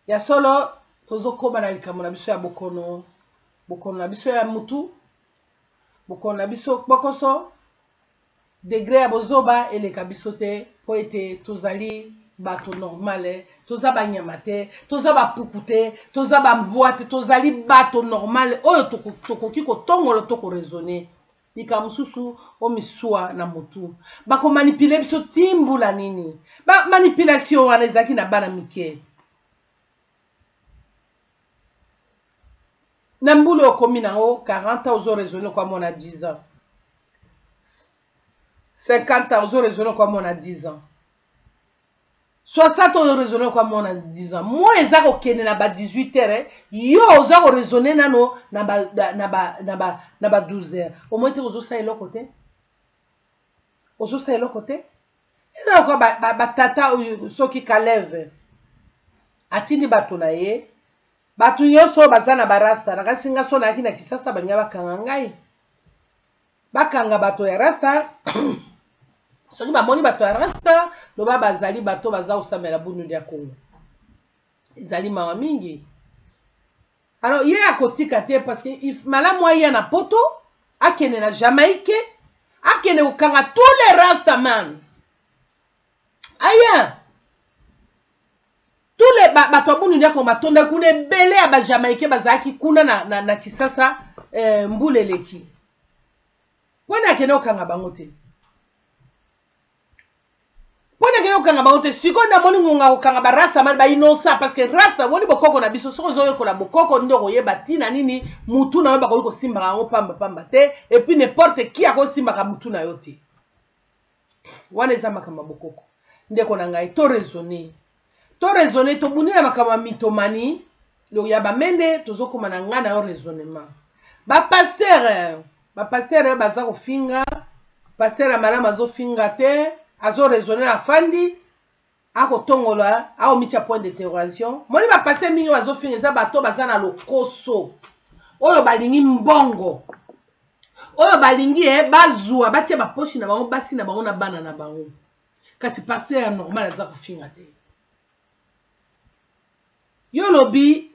ya solo tozokoma na likambo na biso ya bokono na biso ya mutu bokono na biso bokoso degré ya bozoba eleka biso te po ete tozali bato normale toza banyama te toza bapuku te toza bambwa te tozali bato normale oyo tokoki kotongola to koraisonne likambo mosusu o misuwa na motu bakomanipule biso timbula nini manipulation wana ezalaki na bana mike na mbulu okomi nango 40 ans ozoraisonne kwa mona 10 ans 50 ans ozoraisonne kwa mona 10 ans 60 ozoraisonne kwa mona 10 ans moi eza kokende na ba 18 heures yo oza koraisonne nano na ba 12 heures au moins te ozosa eloko te eza kwa batata soki kaleve atindi bato na ye bato nyonso baza na barasta nakasi nga so nayaki na kisasa balinga bakanga ngai bakanga bato ya rasta soki bamoni bato ya rasta loba bazali bato baza kosamela bundu ya Kongo ezali mawa mingi alors ye akotika te parce que malamu aya na poto akende na Jamaïque akende kokanga tous les rasta man aya tous les bato bundu ya Kongo batonda kuna ebele ya ba Jamaïque bazaki kuna na kisasa mbuleleki wana akende kokanga bango te pona kene okanga baote sikonda moni ngunga okanga ba rasta mal ba inosa parce que rasta woni bokoko na biso soko zoyo kola bokoko ndo koyeba tina nini mutu na ba ko simba ngo pamba te et puis n'importe qui ako simba ka mutu na yote wana eza makamba bokoko ndeko na ngai to raisonner to bunira makamba mitomani lo ya ba mende tozokoma na ngana yo raisonnement ba pasteur baza ko finga pasteur amalama zo finga te azo raisonner na fandi ako tongola ao mitia point d'interrogation moni ba passer mingi bazo finisa bato baza na lokoso oyo balingi mbongo oyo balingi bazwa batia ba poche na bango basi na bango na bana na bango kasi passer normal aza kofinga te yo lobi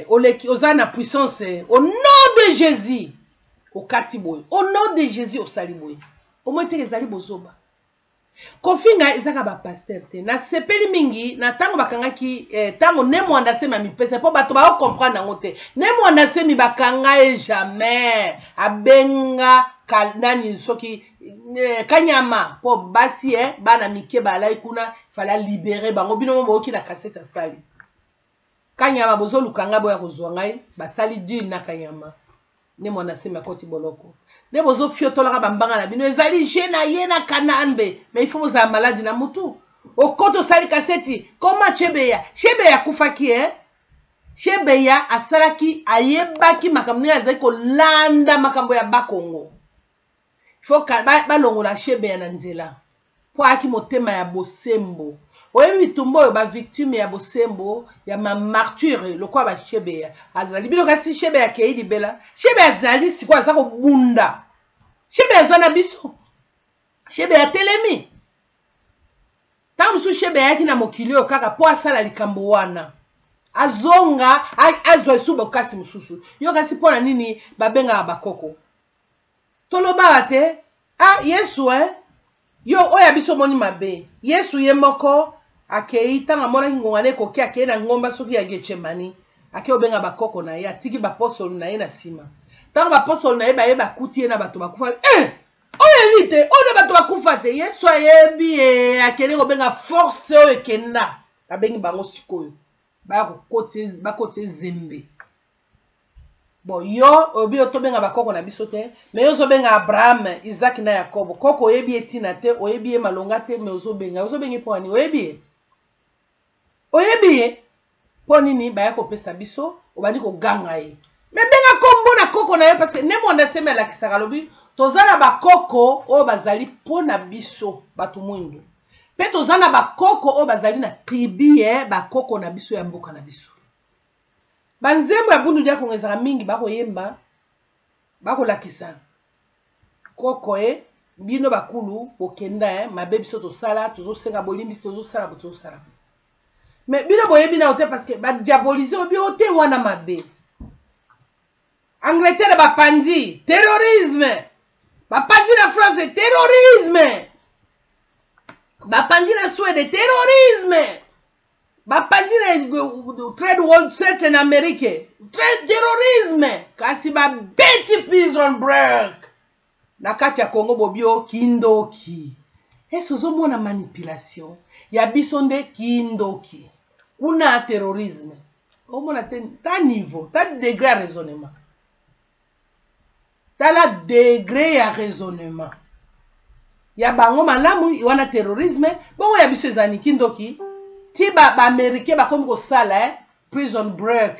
oleki oza na puissance au nom de Jésus okati boy au nom de Jésus osali boy au moins te ezali bozoba kofinga ezaka ba pasteur te na sepeli mingi na tango bakangaki tango nemo andasema mipesa po bato ba comprendre nango te nemo andasemi bakanga jamais abenga nani soki kanyama po basi bana mike balai kuna fala libérer bango bino mo na cassette sali kanyama bozo lukanga boya kozwa ngai basali deal na kanyama nemo andasema koti boloko ne bozo fiotola bambanga na bino ezali jena yena kanambe mais il faut za maladi na mutu okoto sali kaseti koma chebeya kufaki chebeya asalaki ayebaki makambo ya zako landa makambo ya bakongo il faut ka balongola chebeya na nzela po aki motema ya bosembo oyebi tumbo oyo ba victime ya bosembo ya ma martyre lokwa ba chebeya azali bino kasi chebeya keidi bela chebeya azali sikwa za ko bunda chebeya zana biso chebeya telemi tamu su chebeya yaki na mokilio kaka po asala likambo wana azonga azwa suba kasi mususu yo kasi pona nini babenga bakoko toloba ate Yesu yo oya biso moni mabe Yesu ye moko akei tanga mona ngongane ko kia ke na ngomba soki ya Getsemani ake obenga bakoko na ye atiki ba apostol na ye na sima tanga ba apostol na ye ba yeba kuti na bato bakufa oyo elite oyo bato bakufa te Yesu ayebi akele ko benga force o ekenda abengi bango sikoyo ba ko koti zembe bon yo obi otobenga bakoko na biso te mais yo zobenga Abraham Isaac na Jacob koko oyebi etina te oyebi malonga te mais ozobengi po ani oyebi po nini ba ya kopesa biso obandi ko ganga ye mais benga kombo na koko na ye parce que nemo ndasema la kisaka lobi tozana bakoko o bazali po na biso batu mwindu pe tozana bakoko o bazali na tribu bakoko na biso ya mboka na biso banzembo ya bundu dia kongezaka mingi bakoyemba bakolakisa koko bino bakulu okenda mabe biso tosala tozosenga bolimbisi tozosala. Mais bino boyebi na ote parce que ba diaboliser obi ote wana mabe. Angleterre ba pandi terrorisme. Ba pandi na France terrorisme. Ba pandi na Suède terrorisme. Ba pandi na Trade World Center en Amérique terrorisme. Kasi ba beti prison break. Na kati ya Congo bobio kindoki. Eso zo mona manipulation. Ya biso nde kindoki. Kuna terrorisme. O mona ta niveau, ta degré à raisonnement. Ta la degré à raisonnement. Ya bango malamu wana terrorisme, bongo ya biso ezani kindoki. Ti ba américain ba komi ko sala prison break.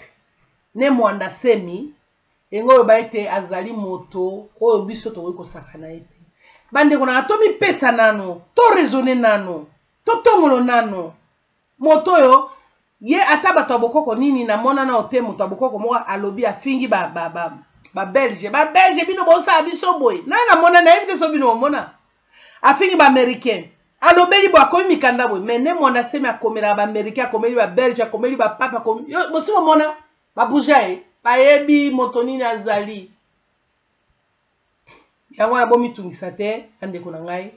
Ne mwanda semi engo ba ete azali moto oyo biso to ko sakana ete. Bande kona to mi pesa nano, to raisonner nano, to tongolo nano. Moto yo ye ata bato bokoko nini na mona na ote moto bokoko mo alobi afingi ba Belge bino bosa biso boy. Na mona na evite so bino mona. Afingi ba américain. Alobeli bo akomi mikanda boy. Mene mona semi akomela ba américain, akomeli ba Belge, akomeli ba papa akomeli. Yo bosimo mona ba bujae. Payebi motonini azali. Yango na bomi tungisa te andeko na ngai.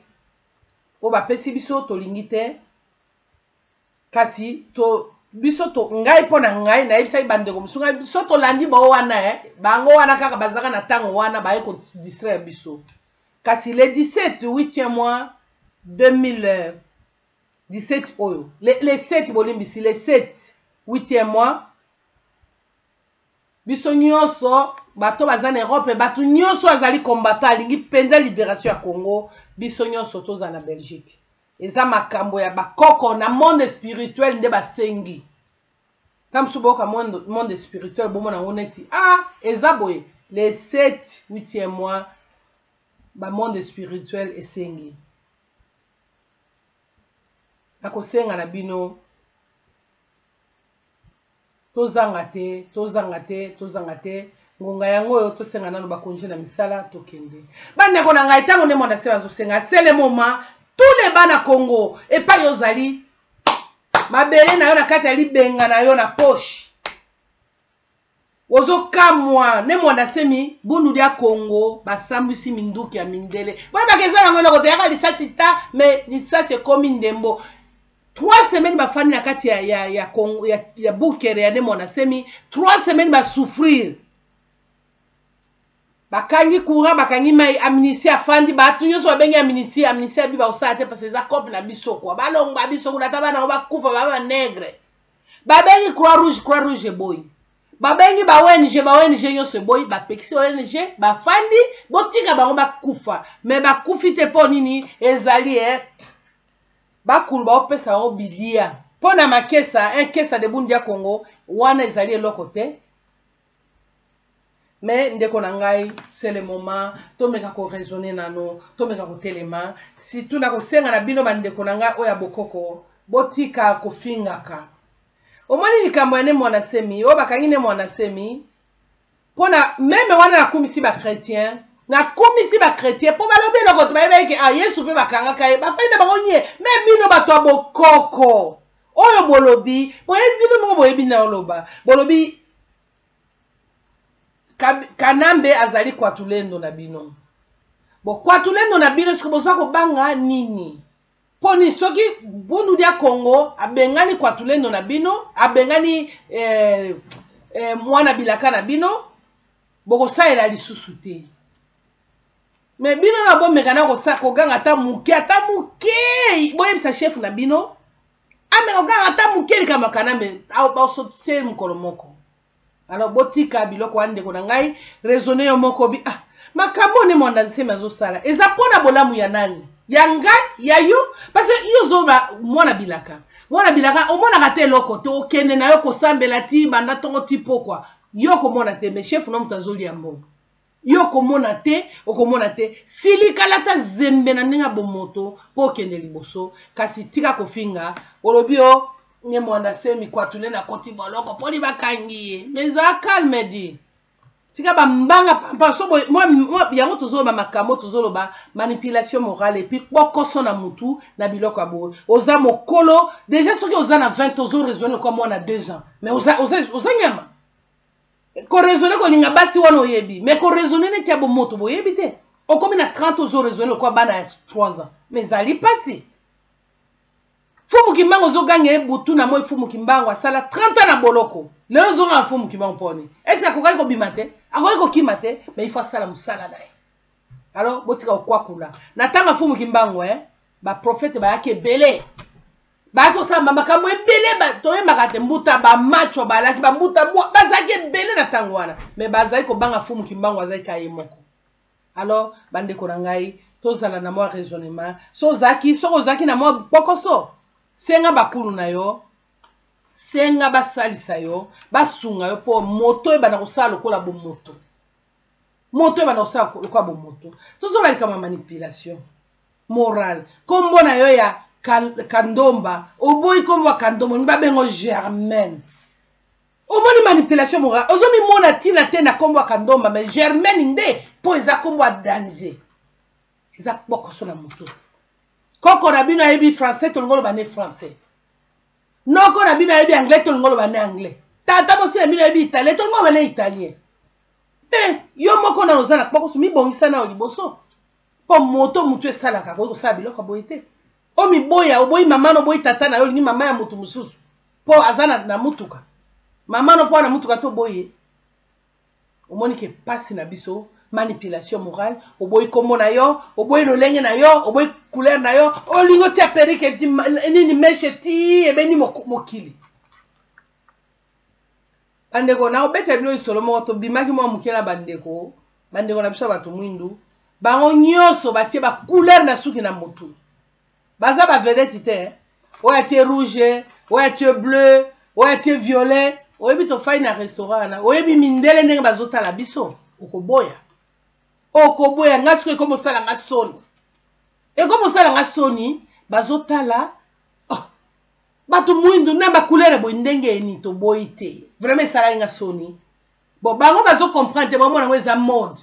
O ba pesi biso to lingite. Kasi to biso to ngai pona ngai na ebisa bandeko musunga biso to landi ba wana bango wana kaka bazaka na tango wana ba ko distraire biso. Kasi le 17 8e mois 2017 oyo. Le 7 bolimbisi le 7 8e mois biso nyonso bato bazana Europe bato nyonso azali combattant alingi penza libération ya Congo biso nyonso toza na Belgique. Eza makambo ya bakoko na monde spirituel nde basengi. Kamsu boka monde spirituel bomo na oneti eza boye les 7 8e mois ba monde spirituel esengi. Nakosenga na bino tozanga te ngonga yango oyo tosenga nano bakonje na misala tokende. Bandeko na ngai tango nde mona se bazosenga c'est le moment tous les bana Congo et pas yozali mabele na yo na kati ya libenga na yo na poche ozo kamwa ne mona semi bundu dia Congo basambisi minduki ya mindele boye bakeza na ngona kote yaka lisasi ta mais lisasi ekomi ndembo 3 semaines ba fani na kati ya Congo ya Bukere ya ne mona semi 3 semaines ba souffrir. Bakangi courant bakangi mai amnistie afandi batu nyonso babengi amnistie bi ba osate parce que za cop na biso kwa balonga biso kuna tabana ba kufa ba nègre babengi croix rouge boy babengi ba ONG nyonso boy ba pekisi ONG bafandi botika bango bakufa mais bakufite po nini ezali bakulu ba opesa o bilia pona makesa kesa de bundia Congo wana ezali eloko te. Mais ndeko na ngai c'est le moment to meka ko raisonner nano to meka ko telema si tu na ko senga na bino bandeko na ngai oya bokoko botika ko fingaka omoni likambo ene mwana semi o bakangi ne mwana semi pona meme wana na kumisi ba chrétien po balobi loko to bayebeke Yesu pe bakanga kai ba fenda bangonye me bino bato bokoko oyo bolobi boyebi no boyebi na oloba bolobi Kanambe azali kwatulendo na bino. Bo kwatulendo na bino siko bosa ko banga nini? Poni soki bundu dia Congo abengani kwatulendo na bino, abengani mwana bilaka na bino, boko saela lisusu te. Me bino na bomeka na ko ganga ta muke boyebisa chef na bino. Ame ko ganga ta muke likama Kanambe au ba so se mukolo moko. Alors botika biloko wande ko na ngai raisonner yo moko bi makambo ne monda nsema zo sala eza pona bolamu ya nani ya ngai ya yo parce que yo zo mwana bilaka omona kate loko to okende na yo ko sambela ti banda tongo tipo kwa yo ko mona te me chef no mutazoli ya mbongo yo ko mona te okomona te silikala ta zembe na ninga bomoto po kende liboso kasi tika kofinga olobio nye mwanda semi kwa tule na koti boloko poli bakangi meza calme di tika ba mbanga pampa so moi yango tozolo ba makamo tozolo ba manipulation morale et puis bokoso na mutu na biloko abo oza mokolo déjà soki oza na 20 ozo raisonner comme moi na 2 ans mais oza nyama ko raisonner ko linga basi wana oyebi mais ko raisonner ne tia bo moto boyebi te o comme na 30 ozo raisonner ko bana 3 ans mais ali passé fumu kimbango zo gagner butu na moi fumu kimbango asala 30 ans na boloko leo zo nga fumu kimbango poni est-ce que akokai ko bimate akokai ko kimate mais il faut sala musala na ye alors botika okwa kula na tanga fumu kimbango ba prophète ba yake belé ba ko sa mama kamwe belé ba toye makate mbuta ba macho ba laki ba mbuta mo bazake belé na tango wana mais bazai ko banga fumu kimbango azai kaye moko alors bande ko ngai tozala na moi raisonnement so zaki na moi bokoso senga bakulu na yo senga basalisa yo basunga yo po moto e bana kosala lokola bo moto e bana kosala lokola bo moto tozoba kama manipulation morale kombo na yo ya kandomba oboyi kombo kandomba ni babengo Germaine omoni manipulation morale ozomi mona tina te na kombo kandomba mais Germaine nde po eza kombo a danger eza bokoso na moto koko na bino ayebi français to ngolo bane français noko na bino ayebi anglais to ngolo bane anglais tata mosi na bino ayebi italien to ngolo bane italien yo moko na ozana poko sumi bongisa na oliboso po moto mutu esalaka ko sala biloko boyete o mi boya oboyi mama no boyi tata na yo ni mama ya mutu mususu po azana na mutuka mama no po na mutuka to boye omoni ke pasi na biso manipulation morale oboyi kombo na yo oboyi lolenge na yo oboyi couleur na yo olingo tia perike nini meshe ti ebeni mokili bandeko na obeta bino isolo moko to bimaki mwa mukela bandeko na biso bato mwindu bango nyonso batie ba couleur na suki na motu baza ba vedette te oya tie rouge oya tie bleu oya tie violet oyebi to fai na restaurant na oyebi mindele ndenge bazotala biso okoboya nga siko ekomo sala nga soni ekomo sala nga soni bazotala bato mwindu na ba couleur boy ndenge ni to boy te vraiment sala nga soni bon bango bazo comprendre bango na weza mode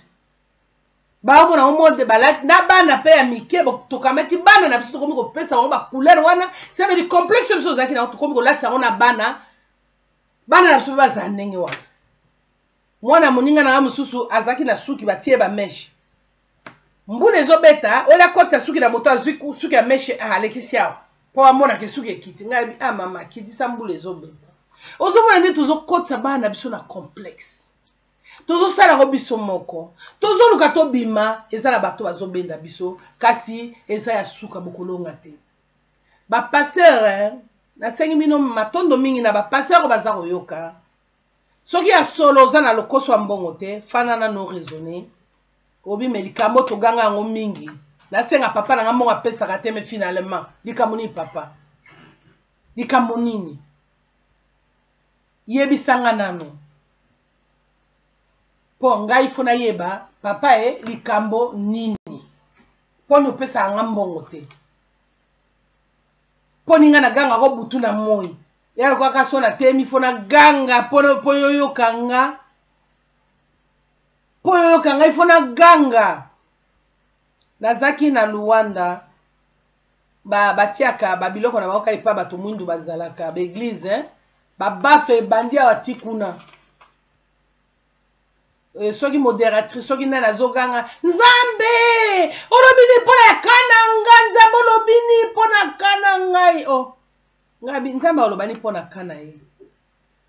bango na mode balaki na bana pe ya mike bo to kamati bana na biso to komi ko pesa bango ba couleur wana ça veut dire complexe biso zaki na to komi ko latsa ona bana na biso baza ndenge wana mwana moninga na mususu azaki na suki batie ba mesh mbule ezobeta ola kota suki na moto azwi suki ya mesh alekisi awa po amona ke suki ekiti ngai mama kiti sa mbule ezobeta ozomona ndi tozokota bana biso na complexe tozosala ko biso moko tozoluka to bima ezala bato bazobenda biso kasi eza ya suka bokolonga te ba pasteur na sengi mino matondo mingi na ba pasteur baza koyoka soki ya solo oza na lokoso ya mbongo te fanana no raisonner obi me likambo toganga yango mingi nasenga papa na nga mbongo apesaka te me finalement likambo nini papa likambo nini yebisanga nano po ngai fona yeba papa likambo nini po ni opesa nga mbongo te po ninga na ganga ko butu na moi yalo kwa kaso na temi fona ganga po yoyo kanga ifona ganga nazaki na Luanda batiaka babiloko na baoka ipa bato mwindu bazalaka ba église babafe bandia watikuna soki modératrice soki nana azoganga nzambe olobini mpona kananga nzambe olobini mpona kana ngai ngabi nzambe olobani mpona kana ye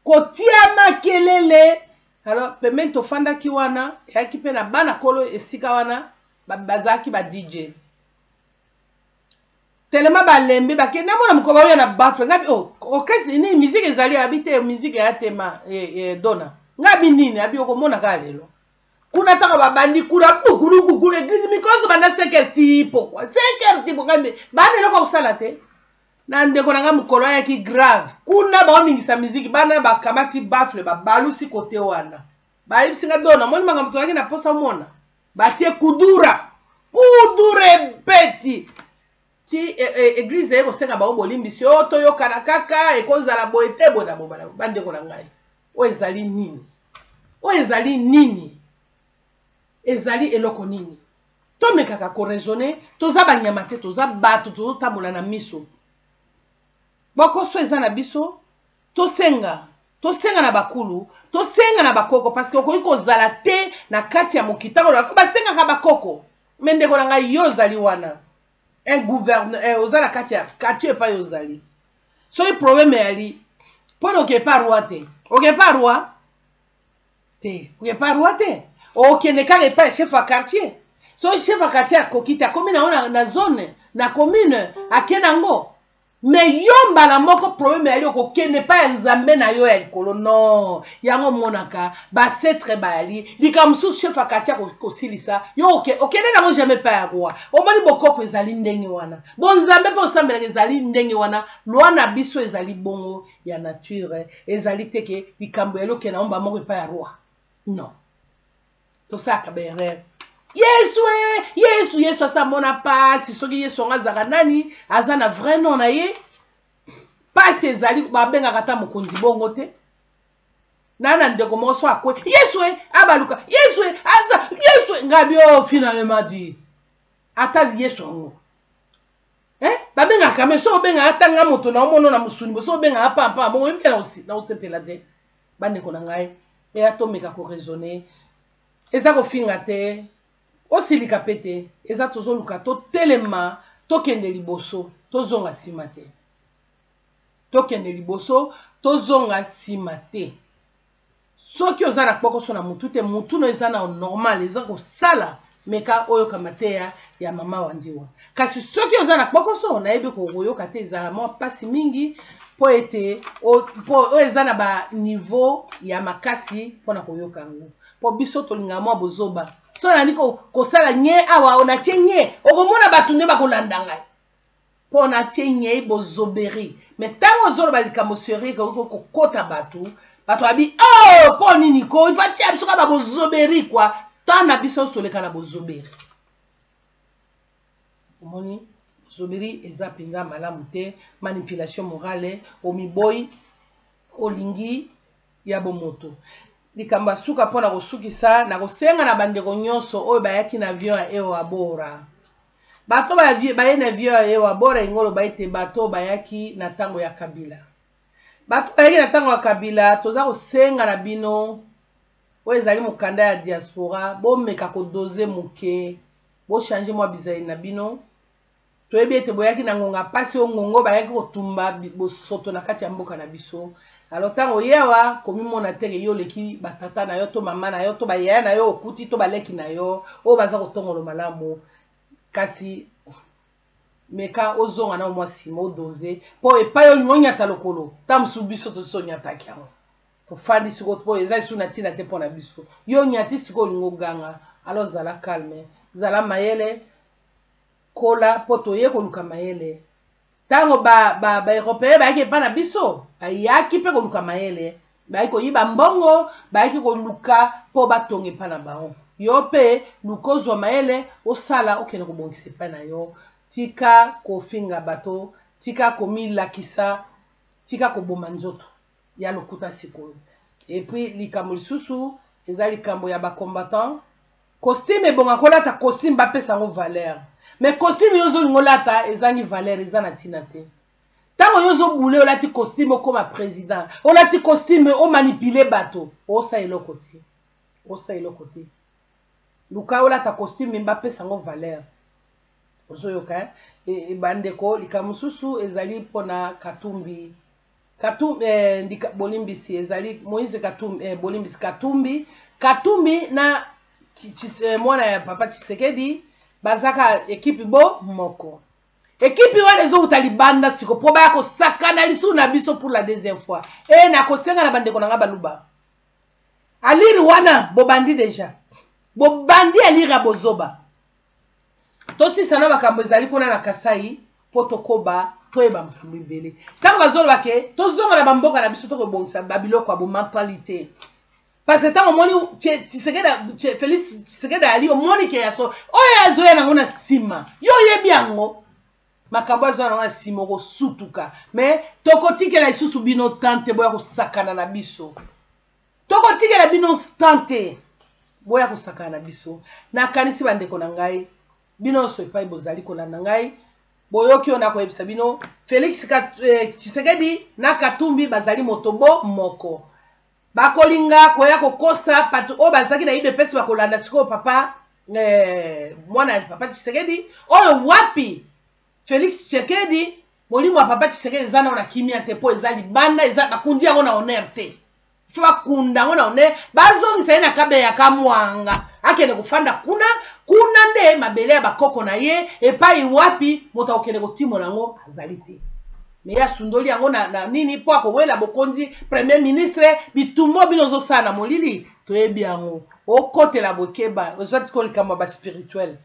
kotia makelele alors pemeni tofandaki wana yaki mpe na bana kolo esika wana bazalaki ba DJ telema balembi bakende mona moko baoya na bafe ngabi okasi nini musique ezali abi te musique ya tema dona ngabi nini abi okomona ka lelo kuna taka babandi kuna bukulu église mikoso banda 5 tipo quoi 5 tipo ngabi bana eloko kusala te na ndeko na nga mukolo yaki grave kuna baomingisa musique bana bakamati bafle babalusi kote wana bayibisinga dona moni manga mutu yaki na posa mona batie kudura beti ti église eko senga ba obolimbisi oto yokana kaka ekozala boete bona bobala bandeko na ngai o ezali nini ezali eloko nini tomekaka koraisonne toza banyama te toza bato tozotambola na miso bokoso eza na biso tosenga na bakulu tosenga na bakoko parce que okoki kozala te na kati ya mokita basengaka bakoko me ndeko na ngai yo ozali wana un gouverneur oza na kati ya quartier epai ozali soki problème eyali mpona okepa roi te okepa roi te okende kaka epai chef ya quartier soki chef ya quartier akoki te akomi nango na zone na commune ake nango me yo mbala moko problème eyali okokende pa ya nzambe na yo ya likolo non yango monaka basetre bayali likambo mosusu chef ya quartier kosilisa yo okende nango jamais pa ya roi omoni bokoko ezali ndenge wana bonzambe mpe osambelaka ezali ndenge wana lwa na biso ezali bongo ya nature ezali teke likambo yali okende nango bamoko epa ya roi non tosalaka baerreur yesu asambona pasi soki yesu anga azaka nani aza na vrai nom na ye pasi ezali babengaka ata mokonzi bongo te nana ndeko moko so akwe yesu abaluka yesu ngabi finalement di ata yesu ango babengaka me so obengaka atanga moto na omono na musuni so obengaka pampa bongo yebike na osepela te bandeko na ngai eya tomeka koraisonne eza kofinga te osilika pete eza tozoluka totelema tokende liboso tozonga nsima te soki oza na kpokoso na mutu te mutu no eza na normal eza kosala meka oyokama te ya mama wandiwa kasi soki oza na kpokoso nayebi koyoka te ezala mwa mpasi mingi po ete oyo eza na baniveau ya makasi mpona koyoka yango po biso tolinga mwa bozoba so nani kosala nye awa onatie nye okomona bato nde bakolanda ngai mpo onatie nye bozoberi me ntango ozoloba likambo serie kokota bato abi mpo nini ko ifatia biso kaka bozoberi kwa tan na biso toleka na bozoberi omoni bozoberi eza mpenza malamu te manipulation morale omiboyi olingi ya bomoto likambo asuka mpona kosukisa na kosenga na bandeko nyonso oyo bayaki na avion ya ewa bora bato baye na avion ya ewa bora ingolo baite bato bayaki na ntango ya kabila toza kosenga na bino oyo ezali mokanda ya diaspora bomeka kodoze moke bochange mwa bizali na bino toyebi ete boyaki na ngonga pasi oyo ngongo bayaki kotumba bosoto na kati ya mboka na biso alors ntango yewa komimona teke yo leki batata na yo to mama na yo to bayaya na yo okuti to baleki na yo oyo baza kotongolo malamu kasi meka ozonga na mwa nsima odoze mpo epai oyo onyata lokolo ta mosusu biso tosi onyataki yango tofandi sikoyo mpo eza esu na ntina te mpo na biso yo onyati sikoyo olingi oganga alors zala calme zala mayele kola mpo toye koluka mayele ntango baeuropéen bayaki epa na biso bayaki mpe koluka mayele bayaki koyiba mbongo bayaki koluka mpo batonga epa na bango yo mpe luka ozwa mayele osala okende kobongisa epai na yo tika kofinga bato tika komilakisa tika koboma nzoto ya lokuta sikoyo epuis likambo lisusu eza likambo ya bacombattant costume ebonga kolata costume bapesa yango valeur mais costume yo ozolinga olata ezangi valeur eza na ntina te ntango yo ozobule olati costume okoma président olati costume omanipule bato osa eloko te luka olata costume bapesa yango valeur ozoyoka bandeko likambo mosusu ezali mpona Katumbi bolimbisi ezali Moïse bolimbisi Katumbi na mwana ya papa Tshisekedi bazaka ekipe bo moko ekipe wana ezouta libanda siko mpo baya kosakana lisusu na biso pour la deuxième fois nakosenga na bandeko na nga baluba aliri wana bobandi deja bobandi aliri ya bozoba tosisana makambo ezali kuna na Kasai mpo tokoba toyeba makambo ebele ntango bazolobake tozonga na bamboka na biso tokobongisa babiloko ya bomentalité parce que ntango omoni Félix Tshisekedi ali omoni ke yaso oyo azoya nango na nsima yo oyebi yango makambo azoya nango na nsima okosutuka me tokotikela lisusu bino tante boya kosakana na biso tokotikela bino tante boya kosaka na biso na kanisi bandeko na ngai bino so epai bozali kolanda ngai boyoki ona koyebisa bino Félix Tshisekedi na Katumbi bazali motobo moko bakolinga koya kokosa patu o bazaki na UDPS bakolanda siko papa mwana papa Tshisekedi oyo wapi Félix Tshisekedi molimo wa papa Tshisekedi zana ona kimia te po ezali banda eza bakundi yango na honneur te fwa kunda ngo na honneur bazongisa na kabe ya kamwanga akende kufanda kuna nde mabele ya bakoko na ye epai wapi moto okende kotimo nango azali te me ya sundoli yango na nini po akowela bokonzi premier ministre bitumbo binozo sana molili toyebi yango okotela bokeba ozati kolikama ba spirituel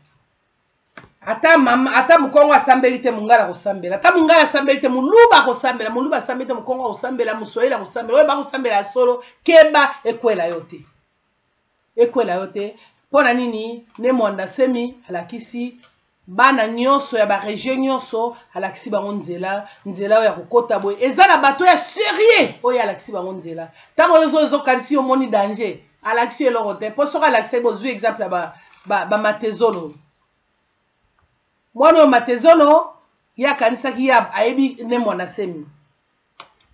ata mukongo asambeli te mungala kosambela ata mungala asambeli te muluba kosambela muluba asambeli te mukongo kosambela musoyela kosambela oyo bakosambela solo keba ekwela yote pona nini ne mwanda semi alakisi bana nyonso ya ba region nyonso alakisi bango nzela oyo ya kokota boye eza na bato ya sérieux oyo alakisi bango nzela tango ozo kalisi yo moni danger alakisi eloko te po soka alakisi bozwi exemple ya ba matezolo mwana matezolo ya kanisaki ya ayebi ne mwana semi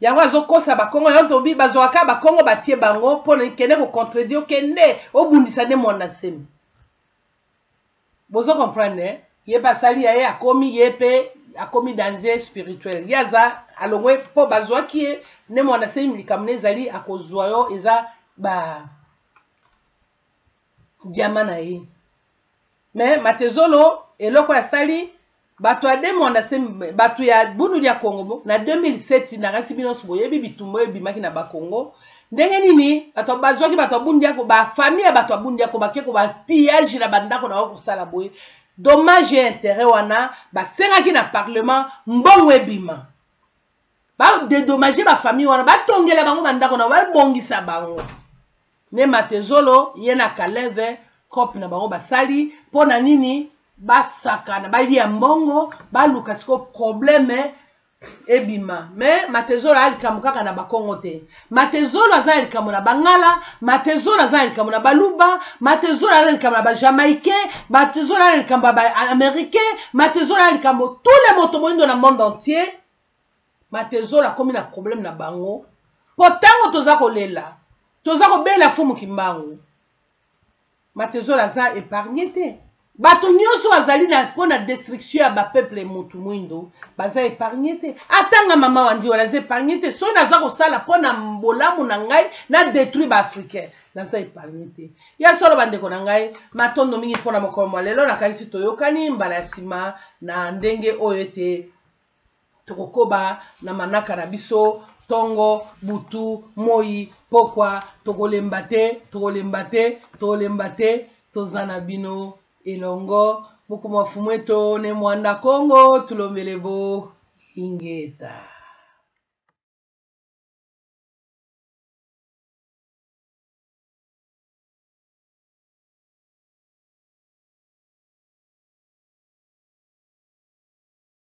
yango azokosa bakongo yango tobi bazwaka bakongo batie bango pona kende ko contredire kende obundisa ne mwana semi bozo comprendre ye basali ye akomi yepe akomi danger spirituel yaza alongwe po bazwaki ne mwana semi likamne ezali akozwa yo eza ba diamana ye mais matezolo eloko ya sali bato ya demonda se bato ya bunu ya Congo na 2007 na kasi bino boyebi bitumbo ebimaki na bakongo ndenge nini bato bazwaki bato bundi yako ba famille bato bundi yako bakeko ba pillage na bandako na kosala boye dommage et intérêt wana basengaki na parlement mbongo ebima ba dédommager ba famille wana batongela bango bandako na babongisa bango ne matezolo ye na kaleve cop na bango basali pona nini basakana balia mbongo baluka siko problème ebima mais matezolo alikamu kaka na bakongo te matezolo aza alikamu na bangala matezolo aza alikamu na baluba matezolo aza alikamu na bajamaïcain matezolo aza alikamu na baaméricain matezolo alikamu tous les moto moindo na monde entier matezolo akomi na problème na bango potango toza kolela toza kobela fumu kimbangu matezolo aza épargné te bato nyonso bazali na pona destruction ya ba peuple mutu mwindo baza épargné te atanga mama wandi wala za épargné te so naza kosala pona mbolamu na ngai na détruire ba africain naza épargné te ya solo bandeko na ngai matondo mingi pona mokolo mwa lelo na kanisi toyokani mbala ya sima na ndenge oyo ete tokokoba na manaka na biso tongo butu moi pokwa tokolemba te tozana bino elongo muku mafumweto ne mwanda Kongo tulombelebo ingeta.